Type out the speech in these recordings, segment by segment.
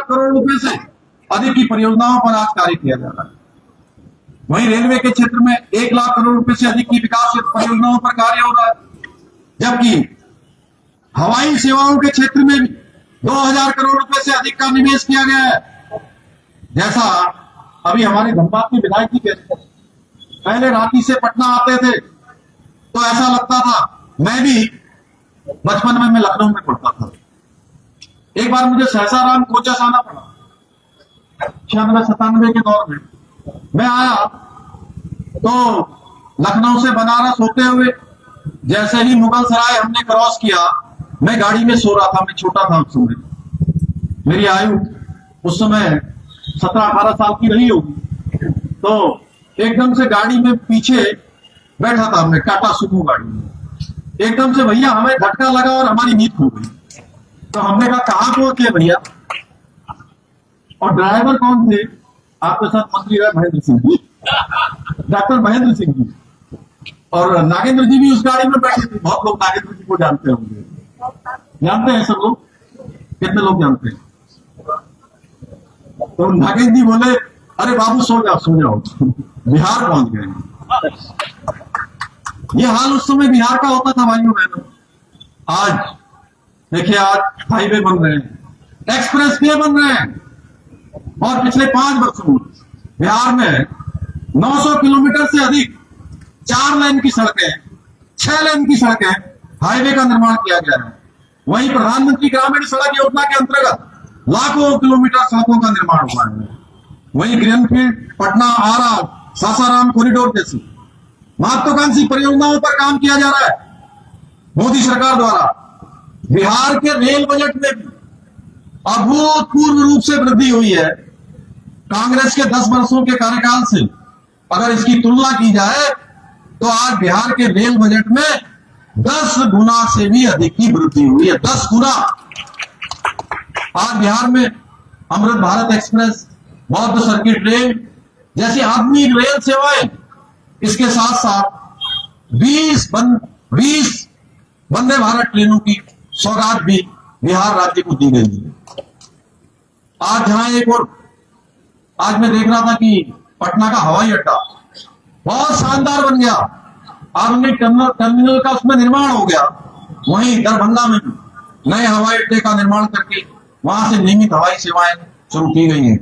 करोड़ रुपए से अधिक की परियोजनाओं पर आज कार्य किया जा रहा है। वहीं रेलवे के क्षेत्र में 1 लाख करोड़ रुपए से अधिक की विकास परियोजनाओं पर कार्य हो रहा है, जबकि हवाई सेवाओं के क्षेत्र में भी 2000 करोड़ रुपए से अधिक का निवेश किया गया है। जैसा अभी हमारे धनबाद के विधायक जी कहते थे, पहले रांची से पटना आते थे तो ऐसा लगता था, मैं भी बचपन में मैं लखनऊ में पढ़ता था, एक बार मुझे सहसाराम कोचस आना पड़ा 96-97 के दौर में। मैं आया तो लखनऊ से बनारस होते हुए जैसे ही मुगल सराय हमने क्रॉस किया, मैं गाड़ी में सो रहा था, मैं छोटा था उस समय, मेरी आयु उस समय 17-18 साल की रही होगी। तो एकदम से गाड़ी में पीछे बैठा था, हमने टाटा सुमो गाड़ी में, एकदम से भैया हमें झटका लगा और हमारी नींद खो गई। तो हमने कहा कहां पहुंचे भैया, और ड्राइवर कौन थे? आपके साथ मंत्री रहे महेंद्र सिंह जी, डॉक्टर महेंद्र सिंह जी, और नागेंद्र जी भी उस गाड़ी में बैठे थे। बहुत लोग नागेंद्र जी को जानते होंगे, जानते हैं सब लोग? कितने लोग जानते हैं? तो नागेंद्र जी बोले, अरे बाबू सो जाओ बिहार पहुंच गए। ये हाल उस समय बिहार का होता था भाइयों बहनों। आज देखिए, आज हाईवे बन रहे हैं, एक्सप्रेस वे बन रहे हैं, और पिछले 5 वर्षों में बिहार में 900 किलोमीटर से अधिक 4 लेन की सड़कें, 6 लेन की सड़कें, हाईवे का निर्माण किया गया है। वहीं प्रधानमंत्री ग्रामीण सड़क योजना के अंतर्गत लाखों किलोमीटर सड़कों का निर्माण हुआ है। वहीं ग्रीनफील्ड पटना आरा सासाराम कॉरिडोर जैसी महत्वाकांक्षी परियोजनाओं पर काम किया जा रहा है। मोदी सरकार द्वारा बिहार के रेल बजट में भी अभूतपूर्व रूप से वृद्धि हुई है। कांग्रेस के 10 वर्षों के कार्यकाल से अगर इसकी तुलना की जाए तो आज बिहार के रेल बजट में 10 गुना से भी अधिक की वृद्धि हुई है, 10 गुना। आज बिहार में अमृत भारत एक्सप्रेस, बौद्ध सर्किट रेल जैसी आधुनिक रेल सेवाएं, इसके साथ साथ 20 वंदे भारत ट्रेनों की सौगात भी बिहार राज्य को दी गई है। आज जहां एक और आज मैं देख रहा था कि पटना का हवाई अड्डा बहुत शानदार बन गया, आधुनिक टर्मिनल का उसमें निर्माण हो गया। वहीं दरभंगा में नए हवाई अड्डे का निर्माण करके वहां से नियमित हवाई सेवाएं शुरू की गई हैं।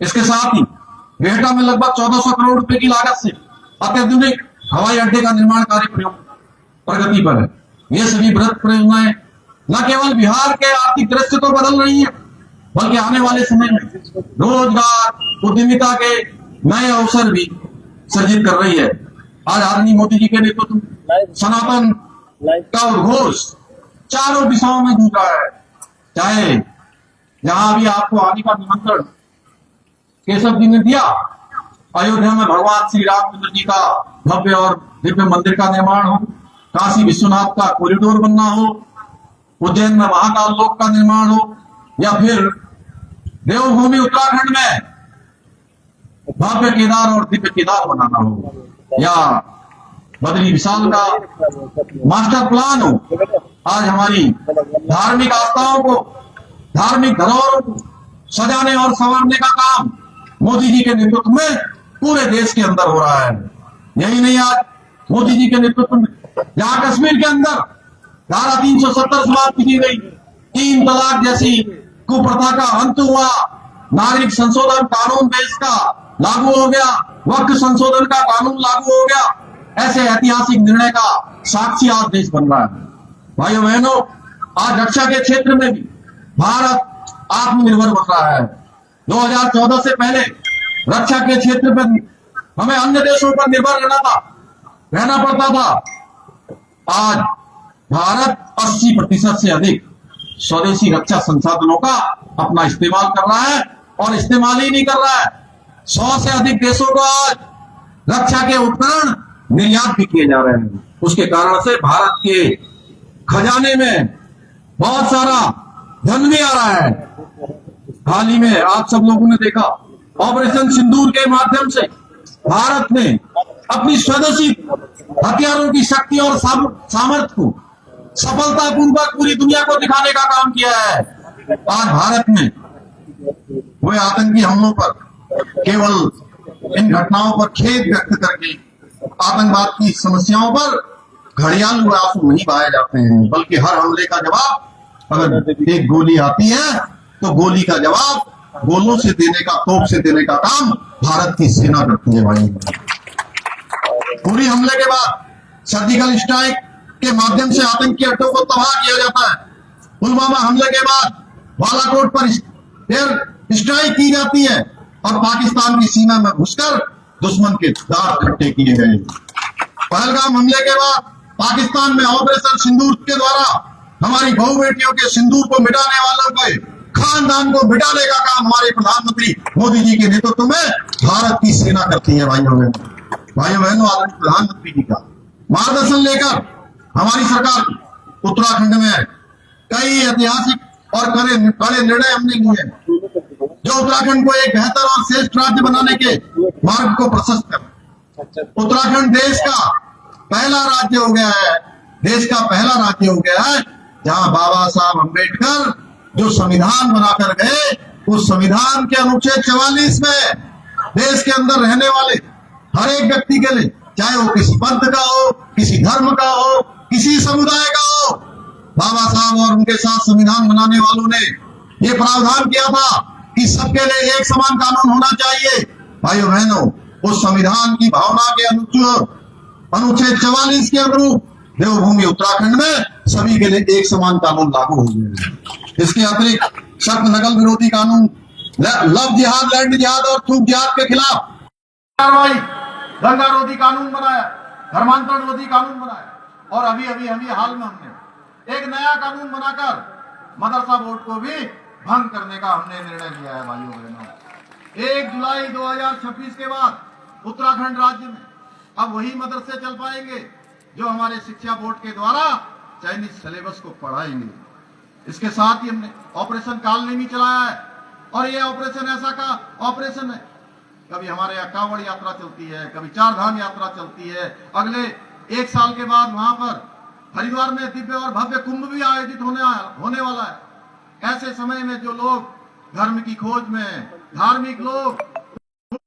इसके साथ ही बिहटा में लगभग 1400 करोड़ रुपए की लागत से अत्याधुनिक हवाई अड्डे का निर्माण कार्य प्रगति पर है। ये सभी बृहत परियोजनाएं न केवल बिहार के आर्थिक दृश्य को बदल रही है, बल्कि आने वाले समय में रोजगार, उद्यमिता के नए अवसर भी सृजित कर रही है। आज आदरणीय मोदी जी के नेतृत्व सनातन का उद्घोष चारों दिशाओं में गूंज रहा है। चाहे जहां भी आपको आने का निमंत्रण केशव जी ने दिया, अयोध्या में भगवान श्री रामचंद्र जी का भव्य और दिव्य मंदिर का निर्माण हो, काशी विश्वनाथ का कॉरिडोर बनना हो, उज्जैन में महाकाल लोक का निर्माण हो, या फिर देवभूमि उत्तराखंड में भव्य केदार और दिव्य केदार बनाना हो, या बद्री विशाल का मास्टर प्लान हो। आज हमारी धार्मिक आस्थाओं को, धार्मिक धरोहरों को सजाने और संवारने का काम मोदी जी के नेतृत्व में पूरे देश के अंदर हो रहा है। यही नहीं, आज मोदी जी के नेतृत्व में जहां कश्मीर के अंदर धारा 370 समाप्त की गई, 3 तलाक जैसी कुप्रथा का अंत हुआ, नागरिक संशोधन कानून देश का लागू हो गया, वक्फ संशोधन का कानून लागू हो गया। ऐसे ऐतिहासिक निर्णय का साक्षी आज देश बन रहा है। भाइयों बहनों, आज रक्षा के क्षेत्र में भी भारत आत्मनिर्भर बन रहा है। 2014 से पहले रक्षा के क्षेत्र पर हमें अन्य देशों पर निर्भर रहना पड़ता था। आज भारत 80% से अधिक स्वदेशी रक्षा संसाधनों का अपना इस्तेमाल कर रहा है, और इस्तेमाल ही नहीं कर रहा है। 100 से अधिक देशों को आज रक्षा के उपकरण निर्यात भी किए जा रहे हैं। उसके कारण से भारत के खजाने में बहुत सारा धन भी आ रहा है। हाल ही में आप सब लोगों ने देखा, ऑपरेशन सिंदूर के माध्यम से भारत ने अपनी स्वदेशी हथियारों की शक्ति और सामर्थ्य को सफलतापूर्वक पूरी दुनिया को दिखाने का काम किया है। आज भारत में हुए आतंकी हमलों पर केवल इन घटनाओं पर खेद व्यक्त करके आतंकवाद की समस्याओं पर घड़ियालू आंसू नहीं बहाए जाते हैं, बल्कि हर हमले का जवाब अगर एक गोली आती है तो गोली का जवाब गोलों से देने का, तोप से देने का काम भारत की सेना करती है भाई। पूरी हमले के बाद सर्जिकल स्ट्राइक के माध्यम से आतंकी अड्डों को तबाह किया जाता है। पुलवामा हमले के बाद बालाकोट पर एयर स्ट्राइक की जाती है और पाकिस्तान की सीमा में घुसकर दुश्मन के दांत खट्टे किए गए। पहलगाम हमले के बाद पाकिस्तान में ऑपरेशन सिंदूर के द्वारा हमारी बहू बेटियों के सिंदूर को मिटाने वालों के खानदान को मिटाने का काम हमारे प्रधानमंत्री मोदी जी के नेतृत्व में भारत की सेना करती है। भाइयों बहनों, आदरणीय प्रधानमंत्री जी का मार्गदर्शन लेकर हमारी सरकार उत्तराखंड में कई ऐतिहासिक और कड़े निर्णय हमने लिए जो उत्तराखंड को एक बेहतर और श्रेष्ठ राज्य बनाने के मार्ग को प्रशस्त कर उत्तराखंड देश का पहला राज्य हो गया है, देश का पहला राज्य हो गया है जहां बाबा साहब अम्बेडकर जो संविधान बनाकर गए, उस संविधान के अनुच्छेद 44 में देश के अंदर रहने वाले हर एक व्यक्ति के लिए, चाहे वो किसी पंथ का हो, किसी धर्म का हो, किसी समुदाय का हो, बाबा साहब और उनके साथ संविधान बनाने वालों ने ये प्रावधान किया था कि सबके लिए एक समान कानून होना चाहिए। भाइयों बहनों, उस संविधान की भावना के अनुच्छेद 44 के अनुरूप देवभूमि उत्तराखंड में सभी के लिए एक समान कानून लागू हो गए। इसके अतिरिक्त सख्त नकल विरोधी कानून, लव जिहाद, लैंड जिहाद और थूक जिहाद के खिलाफ कार्रवाई, दंगा रोधी कानून बनाया, धर्मांतरण रोधी कानून बनाया और अभी हाल में हमने एक नया कानून बनाकर मदरसा बोर्ड को भी भंग करने का हमने निर्णय लिया है। भाइयों बहनों, 1 जुलाई 2026 के बाद उत्तराखंड राज्य में अब वही मदरसे चल पाएंगे जो हमारे शिक्षा बोर्ड के द्वारा चयनित सिलेबस को पढ़ाएंगे। इसके साथ ही हमने ऑपरेशन कालनेमी चलाया है और यह ऑपरेशन ऐसा का ऑपरेशन है, कभी हमारे यहाँ कांवड़ यात्रा चलती है, कभी चार धाम यात्रा चलती है। अगले 1 साल के बाद वहां पर हरिद्वार में दिव्य और भव्य कुंभ भी आयोजित होने वाला है। ऐसे समय में जो लोग धर्म की खोज में, धार्मिक लोग